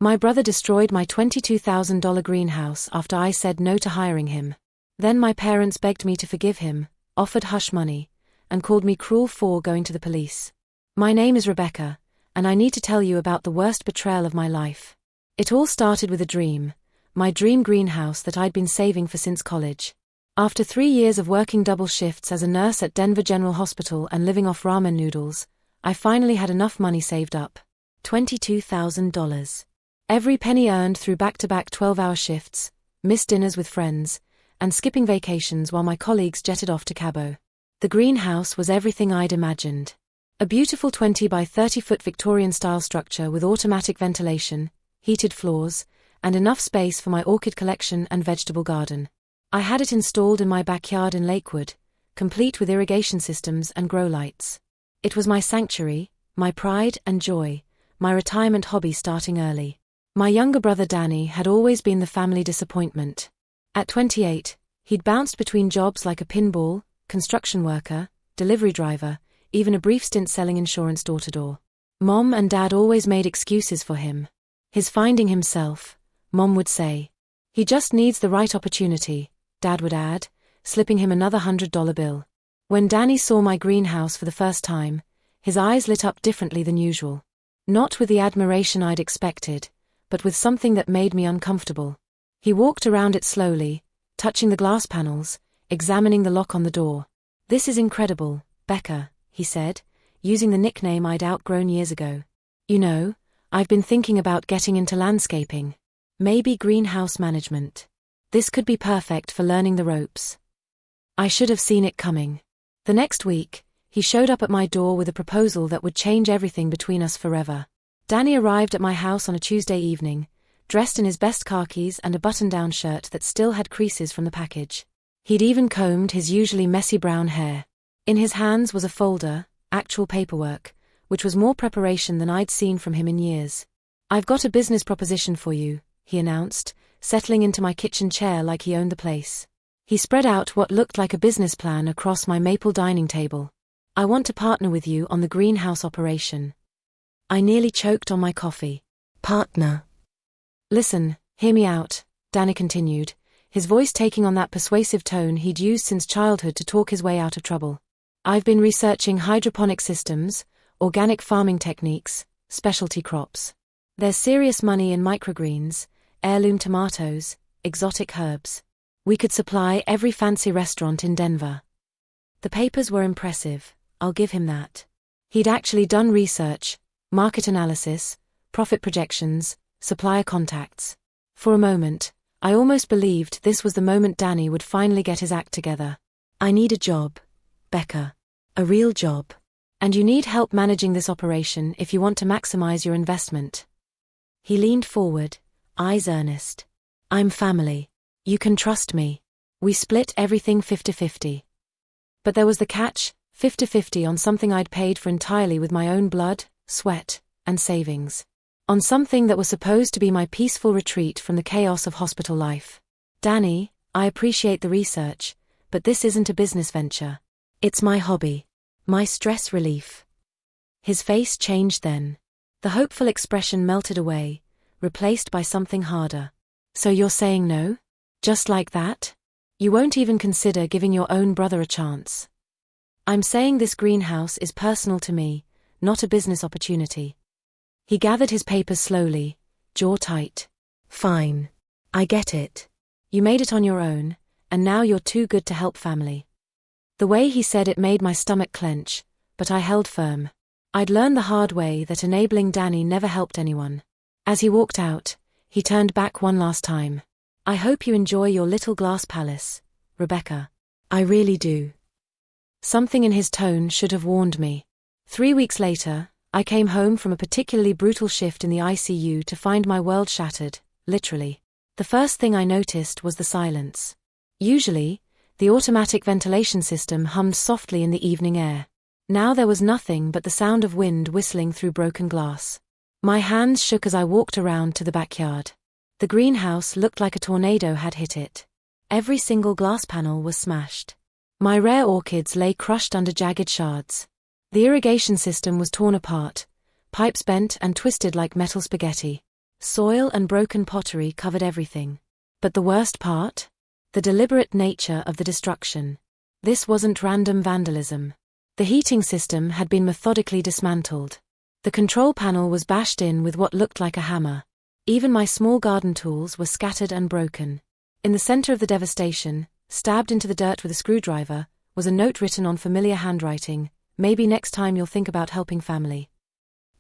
My brother destroyed my $22,000 greenhouse after I said no to hiring him. Then my parents begged me to forgive him, offered hush money, and called me cruel for going to the police. My name is Rebecca, and I need to tell you about the worst betrayal of my life. It all started with a dream, my dream greenhouse that I'd been saving for since college. After 3 years of working double shifts as a nurse at Denver General Hospital and living off ramen noodles, I finally had enough money saved up. $22,000. Every penny earned through back-to-back 12-hour shifts, missed dinners with friends, and skipping vacations while my colleagues jetted off to Cabo. The greenhouse was everything I'd imagined. A beautiful 20 by 30-foot Victorian-style structure with automatic ventilation, heated floors, and enough space for my orchid collection and vegetable garden. I had it installed in my backyard in Lakewood, complete with irrigation systems and grow lights. It was my sanctuary, my pride and joy, my retirement hobby starting early. My younger brother Danny had always been the family disappointment. At 28, he'd bounced between jobs like a pinball, construction worker, delivery driver, even a brief stint selling insurance door-to-door. Mom and Dad always made excuses for him. His finding himself, Mom would say. He just needs the right opportunity, Dad would add, slipping him another $100 bill. When Danny saw my greenhouse for the first time, his eyes lit up differently than usual. Not with the admiration I'd expected, but with something that made me uncomfortable. He walked around it slowly, touching the glass panels, examining the lock on the door. "This is incredible, Becca," he said, using the nickname I'd outgrown years ago. "You know, I've been thinking about getting into landscaping. Maybe greenhouse management. This could be perfect for learning the ropes." I should have seen it coming. The next week, he showed up at my door with a proposal that would change everything between us forever. Danny arrived at my house on a Tuesday evening, dressed in his best khakis and a button-down shirt that still had creases from the package. He'd even combed his usually messy brown hair. In his hands was a folder, actual paperwork, which was more preparation than I'd seen from him in years. "I've got a business proposition for you," he announced, settling into my kitchen chair like he owned the place. He spread out what looked like a business plan across my maple dining table. "I want to partner with you on the greenhouse operation." I nearly choked on my coffee. "Partner?" "Listen, hear me out," Danny continued, his voice taking on that persuasive tone he'd used since childhood to talk his way out of trouble. "I've been researching hydroponic systems, organic farming techniques, specialty crops. There's serious money in microgreens, heirloom tomatoes, exotic herbs. We could supply every fancy restaurant in Denver." The papers were impressive, I'll give him that. He'd actually done research, market analysis, profit projections, supplier contacts. For a moment, I almost believed this was the moment Danny would finally get his act together. "I need a job, Becca. A real job. And you need help managing this operation if you want to maximize your investment." He leaned forward, eyes earnest. "I'm family. You can trust me. We split everything 50-50. But there was the catch, 50-50 on something I'd paid for entirely with my own blood, sweat, and savings. On something that was supposed to be my peaceful retreat from the chaos of hospital life. "Danny, I appreciate the research, but this isn't a business venture. It's my hobby. My stress relief." His face changed then. The hopeful expression melted away, replaced by something harder. "So you're saying no? Just like that? You won't even consider giving your own brother a chance?" "I'm saying this greenhouse is personal to me, not a business opportunity." He gathered his papers slowly, jaw tight. "Fine. I get it. You made it on your own, and now you're too good to help family." The way he said it made my stomach clench, but I held firm. I'd learned the hard way that enabling Danny never helped anyone. As he walked out, he turned back one last time. "I hope you enjoy your little glass palace, Rebecca." "I really do." Something in his tone should have warned me. 3 weeks later, I came home from a particularly brutal shift in the ICU to find my world shattered, literally. The first thing I noticed was the silence. Usually, the automatic ventilation system hummed softly in the evening air. Now there was nothing but the sound of wind whistling through broken glass. My hands shook as I walked around to the backyard. The greenhouse looked like a tornado had hit it. Every single glass panel was smashed. My rare orchids lay crushed under jagged shards. The irrigation system was torn apart, pipes bent and twisted like metal spaghetti. Soil and broken pottery covered everything. But the worst part? The deliberate nature of the destruction. This wasn't random vandalism. The heating system had been methodically dismantled. The control panel was bashed in with what looked like a hammer. Even my small garden tools were scattered and broken. In the center of the devastation, stabbed into the dirt with a screwdriver, was a note written on familiar handwriting: "Maybe next time you'll think about helping family."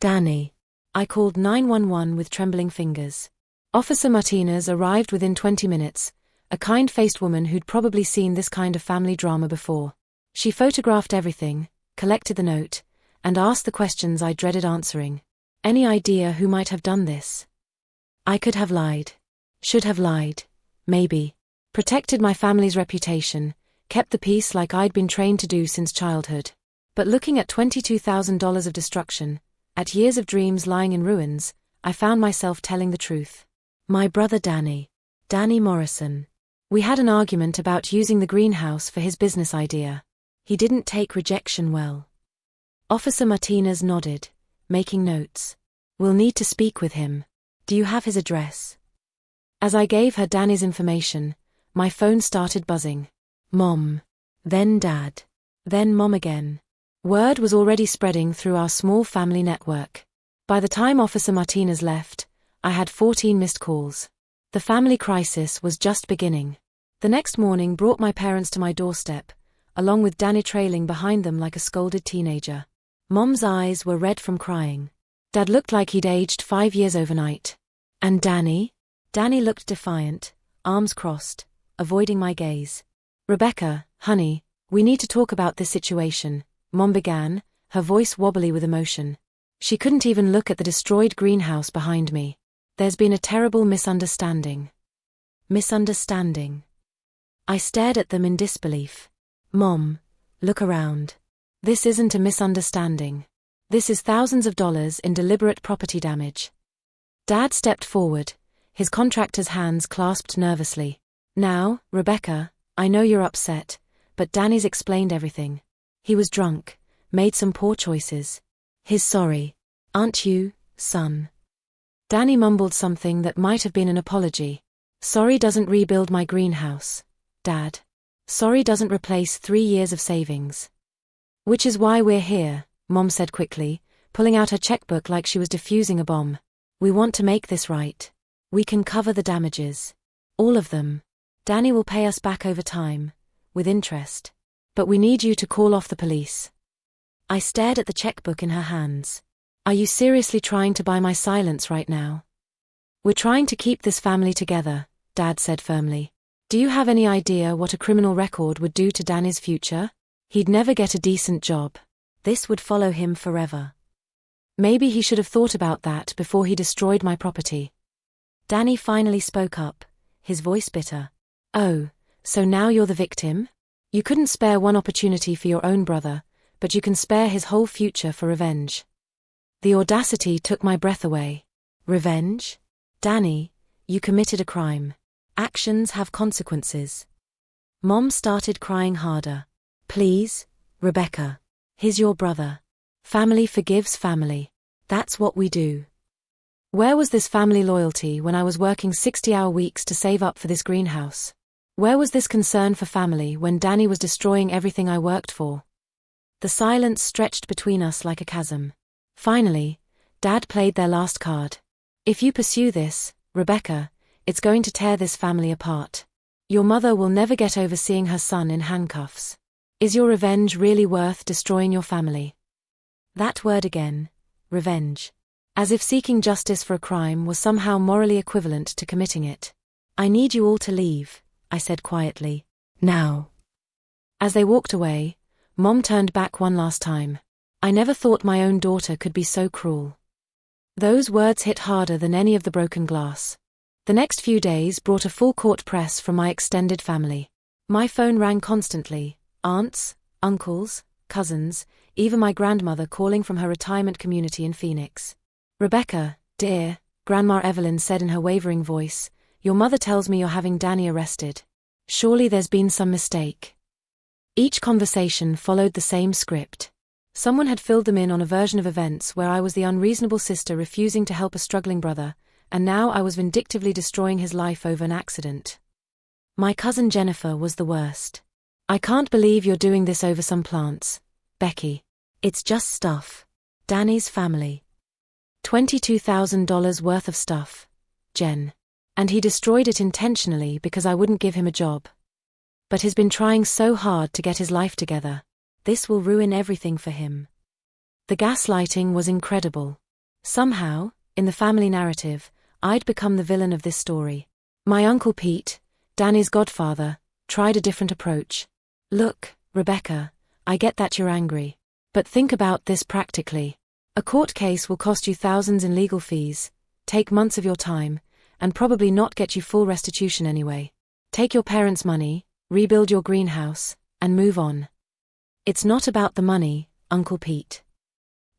Danny. I called 911 with trembling fingers. Officer Martinez arrived within 20 minutes, a kind-faced woman who'd probably seen this kind of family drama before. She photographed everything, collected the note, and asked the questions I dreaded answering. Any idea who might have done this? I could have lied. Should have lied. Maybe. Protected my family's reputation, kept the peace like I'd been trained to do since childhood. But looking at $22,000 of destruction, at years of dreams lying in ruins, I found myself telling the truth. My brother Danny. Danny Morrison. We had an argument about using the greenhouse for his business idea. He didn't take rejection well. Officer Martinez nodded, making notes. We'll need to speak with him. Do you have his address? As I gave her Danny's information, my phone started buzzing. Mom. Then Dad. Then Mom again. Word was already spreading through our small family network. By the time Officer Martinez left, I had 14 missed calls. The family crisis was just beginning. The next morning brought my parents to my doorstep, along with Danny trailing behind them like a scolded teenager. Mom's eyes were red from crying. Dad looked like he'd aged 5 years overnight. And Danny? Danny looked defiant, arms crossed, avoiding my gaze. Rebecca, honey, we need to talk about this situation, Mom began, her voice wobbly with emotion. She couldn't even look at the destroyed greenhouse behind me. There's been a terrible misunderstanding. Misunderstanding. I stared at them in disbelief. Mom, look around. This isn't a misunderstanding. This is thousands of dollars in deliberate property damage. Dad stepped forward, his contractor's hands clasped nervously. Now, Rebecca, I know you're upset, but Danny's explained everything. He was drunk, made some poor choices. He's sorry. Aren't you, son? Danny mumbled something that might have been an apology. Sorry doesn't rebuild my greenhouse, Dad. Sorry doesn't replace 3 years of savings. Which is why we're here, Mom said quickly, pulling out her checkbook like she was defusing a bomb. We want to make this right. We can cover the damages. All of them. Danny will pay us back over time, with interest. But we need you to call off the police. I stared at the checkbook in her hands. Are you seriously trying to buy my silence right now? We're trying to keep this family together, Dad said firmly. Do you have any idea what a criminal record would do to Danny's future? He'd never get a decent job. This would follow him forever. Maybe he should have thought about that before he destroyed my property. Danny finally spoke up, his voice bitter. Oh, so now you're the victim? You couldn't spare one opportunity for your own brother, but you can spare his whole future for revenge. The audacity took my breath away. Revenge? Danny, you committed a crime. Actions have consequences. Mom started crying harder. Please, Rebecca. He's your brother. Family forgives family. That's what we do. Where was this family loyalty when I was working 60-hour weeks to save up for this greenhouse? Where was this concern for family when Danny was destroying everything I worked for? The silence stretched between us like a chasm. Finally, Dad played their last card. If you pursue this, Rebecca, it's going to tear this family apart. Your mother will never get over seeing her son in handcuffs. Is your revenge really worth destroying your family? That word again, revenge. As if seeking justice for a crime was somehow morally equivalent to committing it. I need you all to leave, I said quietly. Now. As they walked away, Mom turned back one last time. I never thought my own daughter could be so cruel. Those words hit harder than any of the broken glass. The next few days brought a full court press from my extended family. My phone rang constantly, aunts, uncles, cousins, even my grandmother calling from her retirement community in Phoenix. Rebecca, dear, Grandma Evelyn said in her wavering voice, your mother tells me you're having Danny arrested. Surely there's been some mistake. Each conversation followed the same script. Someone had filled them in on a version of events where I was the unreasonable sister refusing to help a struggling brother, and now I was vindictively destroying his life over an accident. My cousin Jennifer was the worst. "I can't believe you're doing this over some plants, Becky. It's just stuff. Danny's family. $22,000 worth of stuff, Jen. And he destroyed it intentionally because I wouldn't give him a job. But he's been trying so hard to get his life together. This will ruin everything for him." The gaslighting was incredible. Somehow, in the family narrative, I'd become the villain of this story. My Uncle Pete, Danny's godfather, tried a different approach. "Look, Rebecca, I get that you're angry. But think about this practically. A court case will cost you thousands in legal fees, take months of your time, and probably not get you full restitution anyway. Take your parents' money, rebuild your greenhouse, and move on. It's not about the money, Uncle Pete."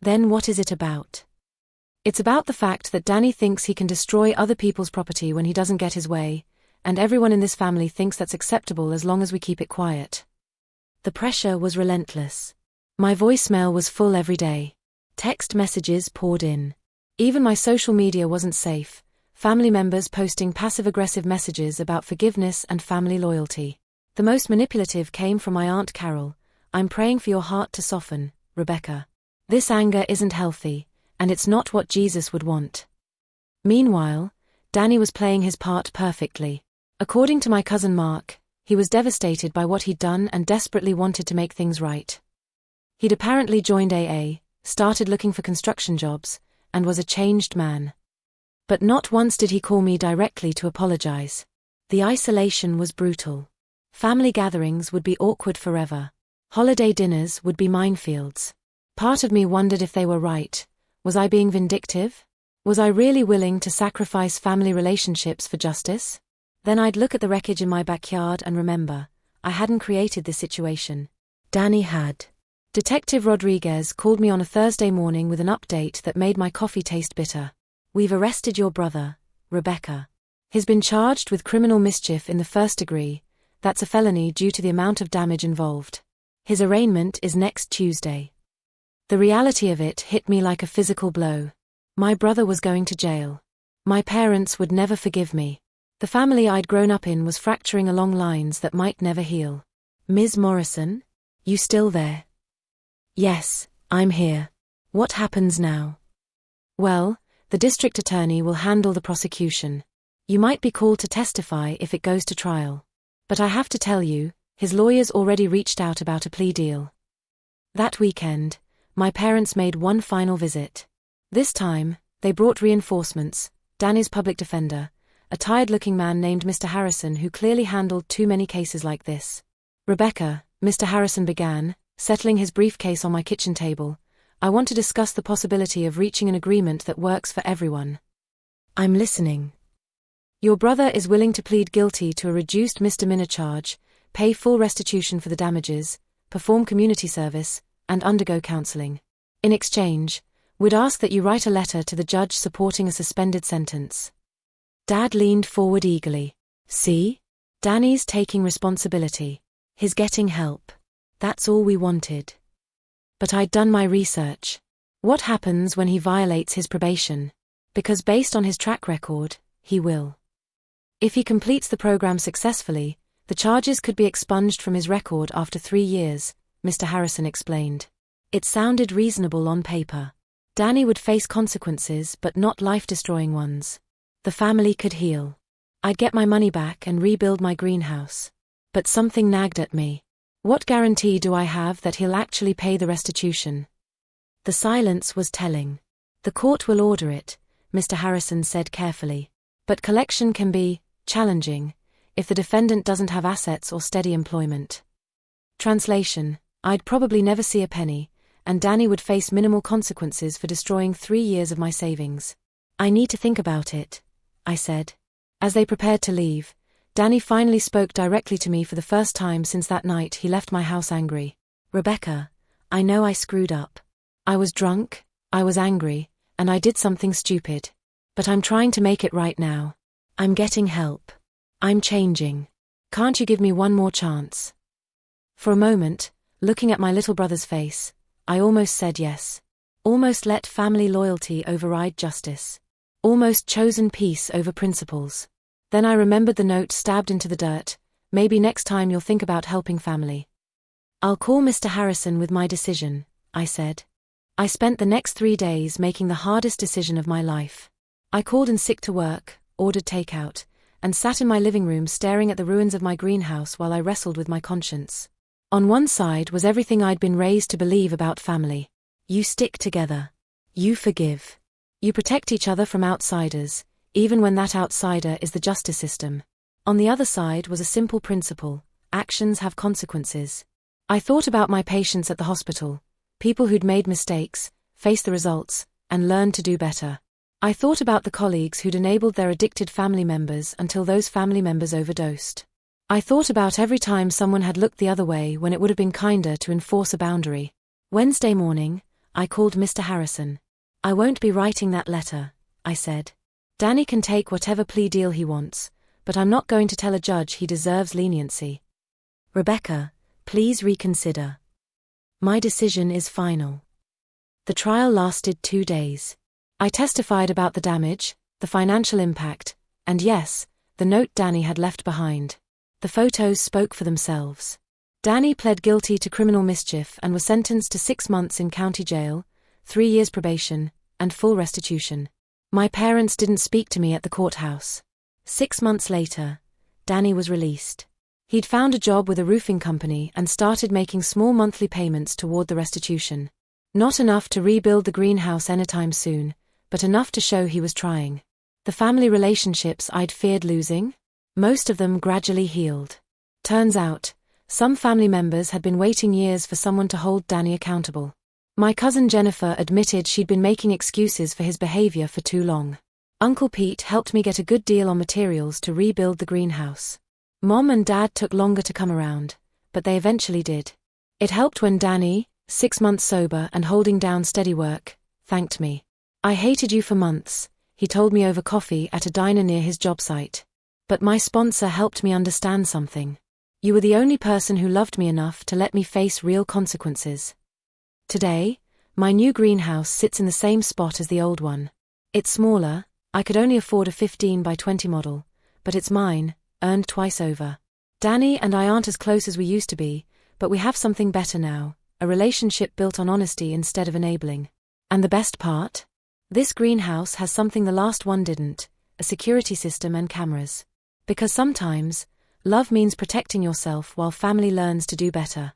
Then what is it about? It's about the fact that Danny thinks he can destroy other people's property when he doesn't get his way, and everyone in this family thinks that's acceptable as long as we keep it quiet. The pressure was relentless. My voicemail was full every day. Text messages poured in. Even my social media wasn't safe, family members posting passive-aggressive messages about forgiveness and family loyalty. The most manipulative came from my Aunt Carol. "I'm praying for your heart to soften, Rebecca. This anger isn't healthy, and it's not what Jesus would want." Meanwhile, Danny was playing his part perfectly. According to my cousin Mark, he was devastated by what he'd done and desperately wanted to make things right. He'd apparently joined AA, started looking for construction jobs, and was a changed man. But not once did he call me directly to apologize. The isolation was brutal. Family gatherings would be awkward forever. Holiday dinners would be minefields. Part of me wondered if they were right. Was I being vindictive? Was I really willing to sacrifice family relationships for justice? Then I'd look at the wreckage in my backyard and remember, I hadn't created this situation. Danny had. Detective Rodriguez called me on a Thursday morning with an update that made my coffee taste bitter. "We've arrested your brother, Rebecca. He's been charged with criminal mischief in the first degree. That's a felony due to the amount of damage involved. His arraignment is next Tuesday." The reality of it hit me like a physical blow. My brother was going to jail. My parents would never forgive me. The family I'd grown up in was fracturing along lines that might never heal. "Ms. Morrison? You still there?" "Yes, I'm here. What happens now?" "Well, the district attorney will handle the prosecution. You might be called to testify if it goes to trial. But I have to tell you, his lawyers already reached out about a plea deal." That weekend, my parents made one final visit. This time, they brought reinforcements, Danny's public defender, a tired-looking man named Mr. Harrison who clearly handled too many cases like this. "Rebecca," Mr. Harrison began, settling his briefcase on my kitchen table, "I want to discuss the possibility of reaching an agreement that works for everyone." "I'm listening." "Your brother is willing to plead guilty to a reduced misdemeanor charge, pay full restitution for the damages, perform community service, and undergo counseling. In exchange, we'd ask that you write a letter to the judge supporting a suspended sentence." Dad leaned forward eagerly. "See? Danny's taking responsibility. He's getting help. That's all we wanted." But I'd done my research. What happens when he violates his probation? Because based on his track record, he will. If he completes the program successfully, the charges could be expunged from his record after 3 years, Mr. Harrison explained. It sounded reasonable on paper. Danny would face consequences but not life-destroying ones. The family could heal. I'd get my money back and rebuild my greenhouse. But something nagged at me. What guarantee do I have that he'll actually pay the restitution? The silence was telling. "The court will order it," Mr. Harrison said carefully. "But collection can be challenging if the defendant doesn't have assets or steady employment." Translation: I'd probably never see a penny, and Danny would face minimal consequences for destroying 3 years of my savings. "I need to think about it," I said. As they prepared to leave, Danny finally spoke directly to me for the first time since that night he left my house angry. "Rebecca, I know I screwed up. I was drunk, I was angry, and I did something stupid. But I'm trying to make it right now. I'm getting help. I'm changing. Can't you give me one more chance?" For a moment, looking at my little brother's face, I almost said yes. Almost let family loyalty override justice. Almost chosen peace over principles. Then I remembered the note stabbed into the dirt. Maybe next time you'll think about helping family. I'll call Mr. Harrison with my decision, I said. I spent the next 3 days making the hardest decision of my life. I called in sick to work, ordered takeout, and sat in my living room staring at the ruins of my greenhouse while I wrestled with my conscience. On one side was everything I'd been raised to believe about family. You stick together. You forgive. You protect each other from outsiders, even when that outsider is the justice system. On the other side was a simple principle: actions have consequences. I thought about my patients at the hospital, people who'd made mistakes, faced the results, and learned to do better. I thought about the colleagues who'd enabled their addicted family members until those family members overdosed. I thought about every time someone had looked the other way when it would have been kinder to enforce a boundary. Wednesday morning, I called Mr. Harrison. I won't be writing that letter, I said. Danny can take whatever plea deal he wants, but I'm not going to tell a judge he deserves leniency. Rebecca, please reconsider. My decision is final. The trial lasted 2 days. I testified about the damage, the financial impact, and yes, the note Danny had left behind. The photos spoke for themselves. Danny pled guilty to criminal mischief and was sentenced to 6 months in county jail, 3 years probation, and full restitution. My parents didn't speak to me at the courthouse. 6 months later, Danny was released. He'd found a job with a roofing company and started making small monthly payments toward the restitution. Not enough to rebuild the greenhouse anytime soon, but enough to show he was trying. The family relationships I'd feared losing? Most of them gradually healed. Turns out, some family members had been waiting years for someone to hold Danny accountable. My cousin Jennifer admitted she'd been making excuses for his behavior for too long. Uncle Pete helped me get a good deal on materials to rebuild the greenhouse. Mom and Dad took longer to come around, but they eventually did. It helped when Danny, 6 months sober and holding down steady work, thanked me. I hated you for months, he told me over coffee at a diner near his job site. But my sponsor helped me understand something. You were the only person who loved me enough to let me face real consequences. Today, my new greenhouse sits in the same spot as the old one. It's smaller, I could only afford a 15 by 20 model, but it's mine, earned twice over. Danny and I aren't as close as we used to be, but we have something better now, a relationship built on honesty instead of enabling. And the best part? This greenhouse has something the last one didn't, a security system and cameras. Because sometimes, love means protecting yourself while family learns to do better.